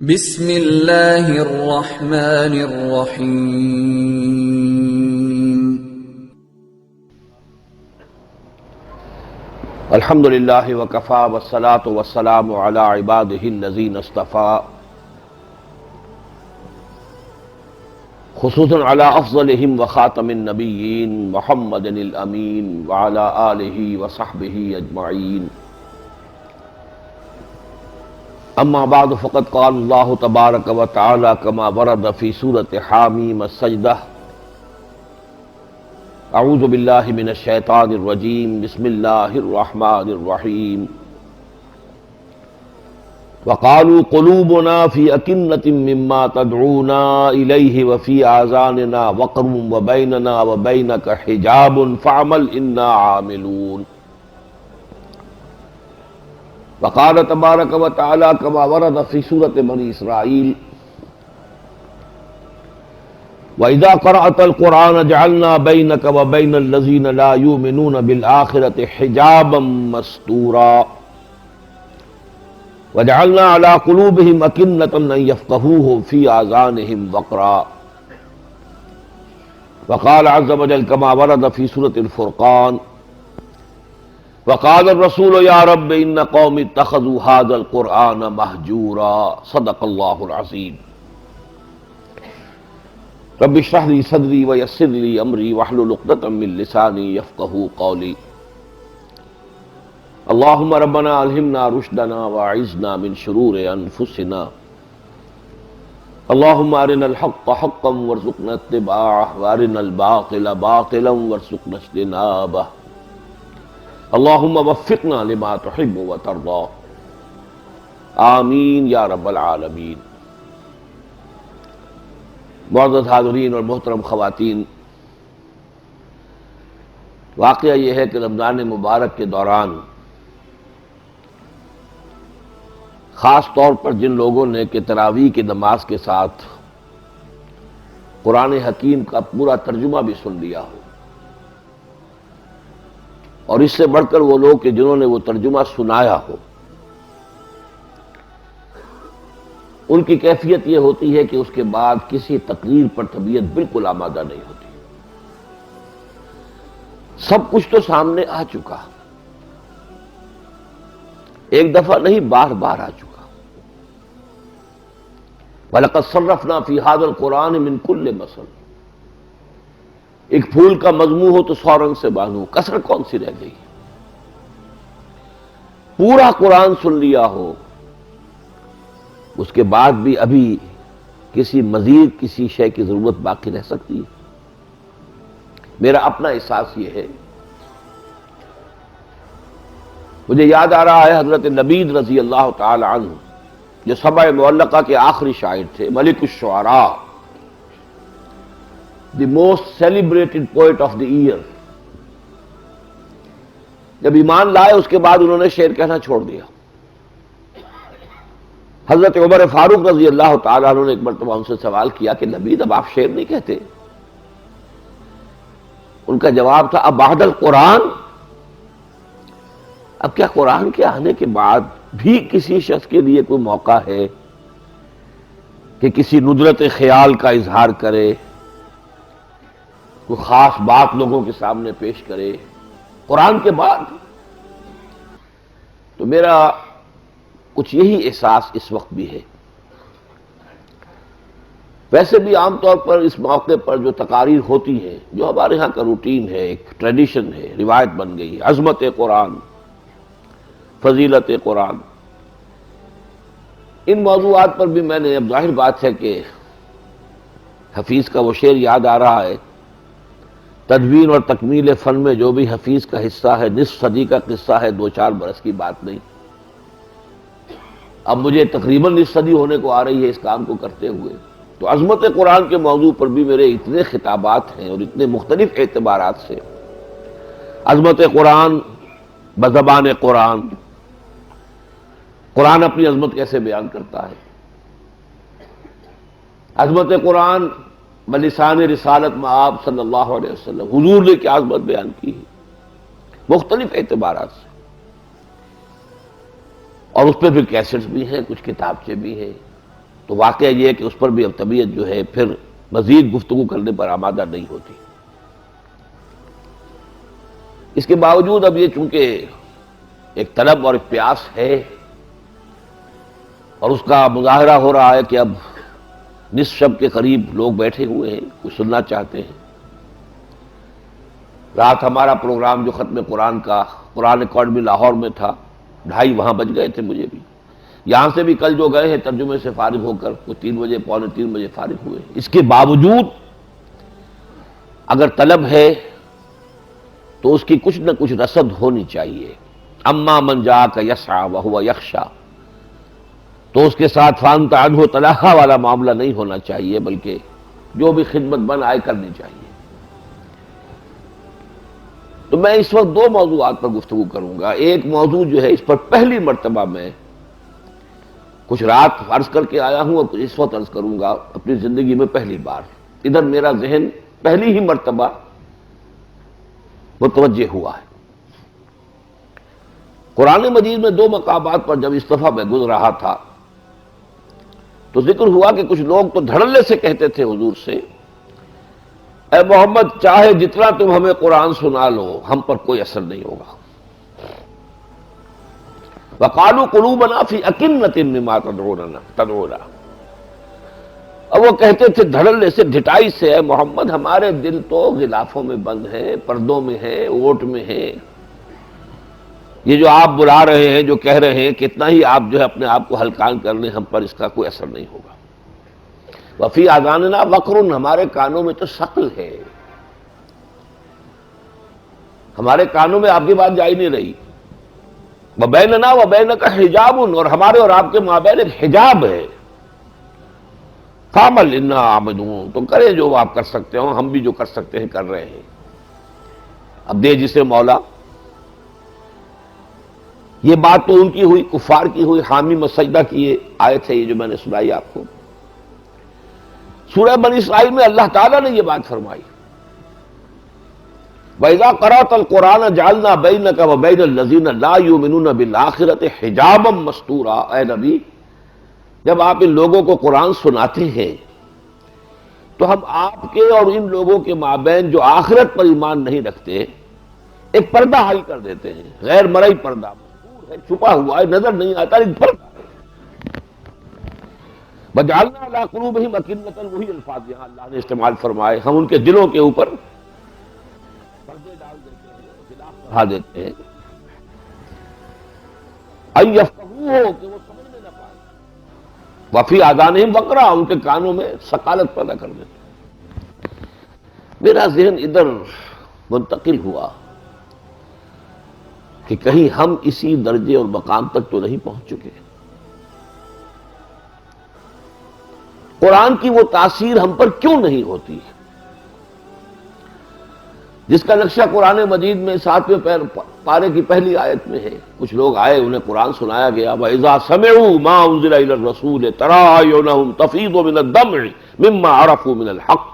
بسم اللہ الرحمن الرحیم۔ الحمد للہ وکفی والصلاة والسلام علی عبادہ الذین اصطفی، خصوصاً علی افضلہم وخاتم النبیین محمد الامین وعلی آلہ وصحبہ اجمعین۔ اما بعد فقد قال اللہ تبارک وتعالی کما ورد فی سورۃ حامیم السجدہ، اعوذ باللہ من الشیطان الرجیم، بسم اللہ الرحمن الرحیم۔ وقالوا قلوبنا فی اکنۃ مما تدعونا الیہ وفی آذاننا وقر وبیننا وبینک حجاب فاعمل انا عاملون۔ وقال تبارک وتعالی کما ورد فی سورۃ بنی اسرائیل، وَإِذَا قَرَأْتَ الْقُرْآنَ جَعَلْنَا بَيْنَكَ وَبَيْنَ الَّذِينَ لَا يُؤْمِنُونَ بِالْآخِرَةِ حِجَابًا مَسْتُورًا وَجَعَلْنَا عَلَىٰ قُلُوبِهِمْ أَكِنَّةً أَن يَفْقَهُوهُ فِي آذَانِهِمْ وَقْرًا۔ وقال عز وجل كما ورد في سورة الفرقان، وقال الرسول يا رب إن قوم اتخذوا هذا القرآن مهجورا۔ صدق اللہ العظیم۔ رب اشرح لي صدری ويسر لي امری واحلل عقدۃ من لسانی یفقہوا قولی۔ اللهم ربنا الہمنا رشدنا واعذنا من شرور انفسنا، اللهم ارنا الحق حقا وارزقنا اتباعه وارنا الباطل باطلا وارزقنا اجتنابه، اللهم وفقنا لما تحب وترضى، آمین یا رب العالمین۔ معزز حاضرین اور محترم خواتین، واقعہ یہ ہے کہ رمضان مبارک کے دوران خاص طور پر جن لوگوں نے کہ تراویح کی نماز کے ساتھ قرآن حکیم کا پورا ترجمہ بھی سن لیا ہو، اور اس سے بڑھ کر وہ لوگ کہ جنہوں نے وہ ترجمہ سنایا ہو، ان کی کیفیت یہ ہوتی ہے کہ اس کے بعد کسی تقریر پر طبیعت بالکل آمادہ نہیں ہوتی۔ سب کچھ تو سامنے آ چکا، ایک دفعہ نہیں بار بار آ چکا۔ وَلَقَدْ صَرَّفْنَا فِي هَذَا الْقُرْآنِ مِنْ كُلِّ مَثَلٍ، ایک پھول کا مضمون ہو تو 100 رنگ سے باندھو، کسر کون سی رہ گئی؟ پورا قرآن سن لیا ہو، اس کے بعد بھی ابھی کسی مزید کسی شے کی ضرورت باقی رہ سکتی ہے۔ میرا اپنا احساس یہ ہے، مجھے یاد آ رہا ہے حضرت نبید رضی اللہ تعالی عنہ، جو سبع معلقہ کے آخری شاعر تھے، ملک الشعراء، the most celebrated poet of the year, جب ایمان لائے اس کے بعد انہوں نے شعر کہنا چھوڑ دیا۔ حضرت عمر فاروق رضی اللہ تعالیٰ عنہ نے ایک مرتبہ ان سے سوال کیا کہ نبی اب آپ شعر نہیں کہتے؟ ان کا جواب تھا اب بعد القرآن، اب کیا قرآن کے آنے کے بعد بھی کسی شخص کے لیے کوئی موقع ہے کہ کسی ندرت خیال کا اظہار کرے، کوئی خاص بات لوگوں کے سامنے پیش کرے قرآن کے بعد؟ تو میرا کچھ یہی احساس اس وقت بھی ہے۔ ویسے بھی عام طور پر اس موقع پر جو تقاریر ہوتی ہیں، جو ہمارے ہاں کا روٹین ہے، ایک ٹریڈیشن ہے، روایت بن گئی ہے، عظمت قرآن، فضیلت قرآن، ان موضوعات پر بھی میں نے، اب ظاہر بات ہے کہ حفیظ کا وہ شعر یاد آ رہا ہے، تدوین اور تکمیل فن میں جو بھی حفیظ کا حصہ ہے، نصف صدی کا قصہ ہے، 2-4 برس کی بات نہیں۔ اب مجھے تقریباً نصف صدی ہونے کو آ رہی ہے اس کام کو کرتے ہوئے، تو عظمت قرآن کے موضوع پر بھی میرے اتنے خطابات ہیں اور اتنے مختلف اعتبارات سے۔ عظمت قرآن بزبان قرآن، قرآن اپنی عظمت کیسے بیان کرتا ہے، عظمت قرآن بلسان رسالت مآب صلی اللہ علیہ وسلم، حضور نے کیا عظمت بیان کی ہے مختلف اعتبارات سے، اور اس پہ پھر کیسٹس بھی ہیں، کچھ کتابچے بھی ہیں، تو واقعہ یہ ہے کہ اس پر بھی اب طبیعت جو ہے پھر مزید گفتگو کرنے پر آمادہ نہیں ہوتی۔ اس کے باوجود اب یہ چونکہ ایک طلب اور ایک پیاس ہے اور اس کا مظاہرہ ہو رہا ہے کہ اب نصف شب کے قریب لوگ بیٹھے ہوئے ہیں، کچھ سننا چاہتے ہیں۔ رات ہمارا پروگرام جو ختم قرآن کا قرآن اکیڈمی لاہور میں تھا، 2:30 وہاں بج گئے تھے مجھے بھی۔ یہاں سے بھی کل جو گئے ہیں ترجمے سے فارغ ہو کر وہ 3 بجے پونے 3 بجے فارغ ہوئے۔ اس کے باوجود اگر طلب ہے تو اس کی کچھ نہ کچھ رصد ہونی چاہیے۔ اما من جاءک یسعی وہو یخشی، تو اس کے ساتھ فانت عنہ تلہا والا معاملہ نہیں ہونا چاہیے، بلکہ جو بھی خدمت بن آئے کرنی چاہیے۔ تو میں اس وقت 2 موضوعات پر گفتگو کروں گا۔ ایک موضوع جو ہے اس پر پہلی مرتبہ میں کچھ رات عرض کر کے آیا ہوں اور اس وقت عرض کروں گا اپنی زندگی میں پہلی بار، ادھر میرا ذہن پہلی ہی مرتبہ متوجہ ہوا ہے۔ قرآن مجید میں 2 مقامات پر جب اس دفعہ میں گزر رہا تھا تو ذکر ہوا کہ کچھ لوگ تو دھڑلے سے کہتے تھے حضور سے، اے محمد چاہے جتنا تم ہمیں قرآن سنا لو ہم پر کوئی اثر نہیں ہوگا۔ وقالوا قلوبنا فی اکنۃ مما تدعونا، اور وہ کہتے تھے دھڑلے سے، ڈھٹائی سے، اے محمد ہمارے دل تو غلافوں میں بند ہیں، پردوں میں ہیں، اوٹ میں ہیں، یہ جو آپ بلا رہے ہیں، جو کہہ رہے ہیں کتنا ہی آپ جو ہے اپنے آپ کو ہلکان کر لیں، ہم پر اس کا کوئی اثر نہیں ہوگا۔ وفی آذاننا وقر، ہمارے کانوں میں تو ثقل ہے، ہمارے کانوں میں آپ کی بات جا ہی نہیں رہی۔ وبیننا وبینک حجاب، اور ہمارے اور آپ کے مابین ایک حجاب ہے۔ فاعمل انا عاملون، تو کریں جو آپ کر سکتے ہو، ہم بھی جو کر سکتے ہیں کر رہے ہیں۔ اب دے جسے مولا، یہ بات تو ان کی ہوئی، کفار کی ہوئی، حامی مسجدہ کی یہ آیت ہے، یہ جو میں نے سنائی آپ کو۔ سورہ بنی اسرائیل میں اللہ تعالیٰ نے یہ بات فرمائی، وَإِذَا قَرَأْتَ الْقُرْآنَ جَعَلْنَا بَيْنَكَ وَبَيْنَ الَّذِينَ لَا يُؤْمِنُونَ بِالْآخِرَةِ حِجَابًا مَسْتُورًا، اے نبی جب آپ ان لوگوں کو قرآن سناتے ہیں تو ہم آپ کے اور ان لوگوں کے مابین جو آخرت پر ایمان نہیں رکھتے ایک پردہ حائل کر دیتے ہیں، غیر مرئی پردہ، مستور ہے، چھپا ہوا ہے، نظر نہیں آتا، ایک پردہ ہے۔ وَجَعَلْنَا عَلَىٰ قُلُوبِهِمْ أَكِنَّةً، وہی الفاظ یہاں اللہ نے استعمال فرمائے، ہم ان کے دلوں کے اوپر پردے ڈال دیتے ہیں، غلاف بڑھا دیتے ہیں، أَن يَفْقَهُوهُ، کہ وہ سمجھنے نہ پائیں، وَفِي آذَانِهِمْ وَقْرًا، ان کے کانوں میں ثقالت پیدا کر دیتے۔ میرا ذہن ادھر منتقل ہوا کہ کہیں ہم اسی درجے اور مقام تک تو نہیں پہنچ چکے، قرآن کی وہ تاثیر ہم پر کیوں نہیں ہوتی جس کا نقشہ قرآن مجید میں 7ویں پارے کی پہلی آیت میں ہے۔ کچھ لوگ آئے، انہیں قرآن سنایا گیا، وَإِذَا سَمِعُوا مَا أُنزِلَ إِلَى الرَّسُولِ تَرَىٰ أَعْيُنَهُمْ تَفِيضُ مِنَ الدَّمْعِ مِمَّا عَرَفُوا مِنَ الْحَقِّ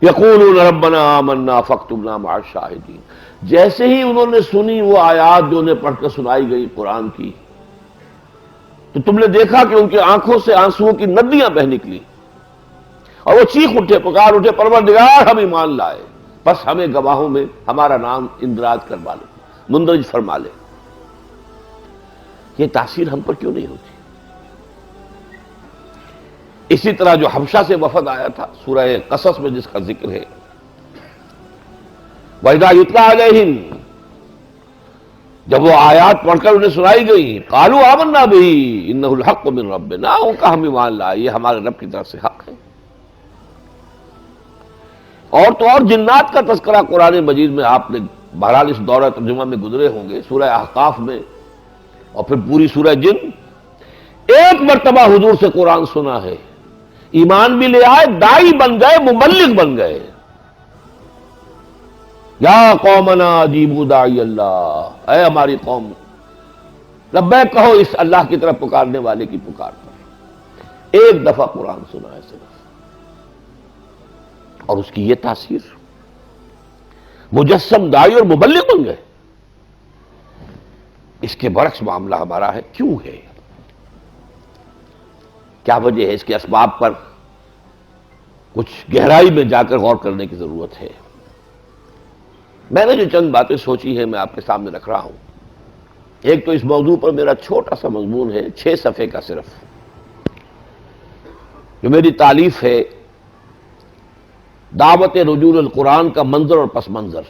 يَقُولُونَ رَبَّنَا آمَنَّا فَاكْتُبْنَا مَعَ الشَّاهِدِينَ، جیسے ہی انہوں نے سنی وہ آیات جو انہیں پڑھ کر سنائی گئی قرآن کی، تو تم نے دیکھا کہ ان کی آنکھوں سے آنسوؤں کی ندیاں بہہ نکلی اور وہ چیخ اٹھے، پکار اٹھے، پروردگار ہم ایمان لائے، بس ہمیں گواہوں میں ہمارا نام اندراج کروا لے، مندرج فرما لے۔ یہ تاثیر ہم پر کیوں نہیں ہوتی؟ اسی طرح جو حبشہ سے وفد آیا تھا سورہ قصص میں جس کا ذکر ہے، وَإِذَا يُتْلَىٰ عَلَيْهِمْ، جب وہ آیات پڑھ کر انہیں سنائی گئی، قَالُوا آمَنَّا بِهِ إِنَّهُ الْحَقُّ مِن رَبِّنَا، ان کا ہم ایمان لائے، یہ ہمارے رب کی طرف سے حق ہے۔ اور تو اور جنات کا تذکرہ قرآن مجید میں آپ نے بہرحال اس دورہ ترجمہ میں گزرے ہوں گے، سورہ احقاف میں اور پھر پوری سورہ جن، ایک مرتبہ حضور سے قرآن سنا ہے، ایمان بھی لے آئے، داعی بن گئے، مبلغ بن گئے۔ یا قومنا اجیبوا داعی اللہ، اے ہماری قوم لبیک کہو اس اللہ کی طرف پکارنے والے کی پکار پر۔ ایک دفعہ قرآن سنا ہے صرف، اور اس کی یہ تاثیر، مجسم داعی اور مبلغ بن گئے۔ اس کے برعکس معاملہ ہمارا ہے، کیوں ہے؟ کیا وجہ ہے؟ اس کے اسباب پر کچھ گہرائی میں جا کر غور کرنے کی ضرورت ہے۔ میں نے جو چند باتیں سوچی ہیں میں آپ کے سامنے رکھ رہا ہوں۔ ایک تو اس موضوع پر میرا چھوٹا سا مضمون ہے 6 صفحے کا صرف، جو میری تالیف ہے، دعوت رجوع القرآن کا منظر اور پس منظر۔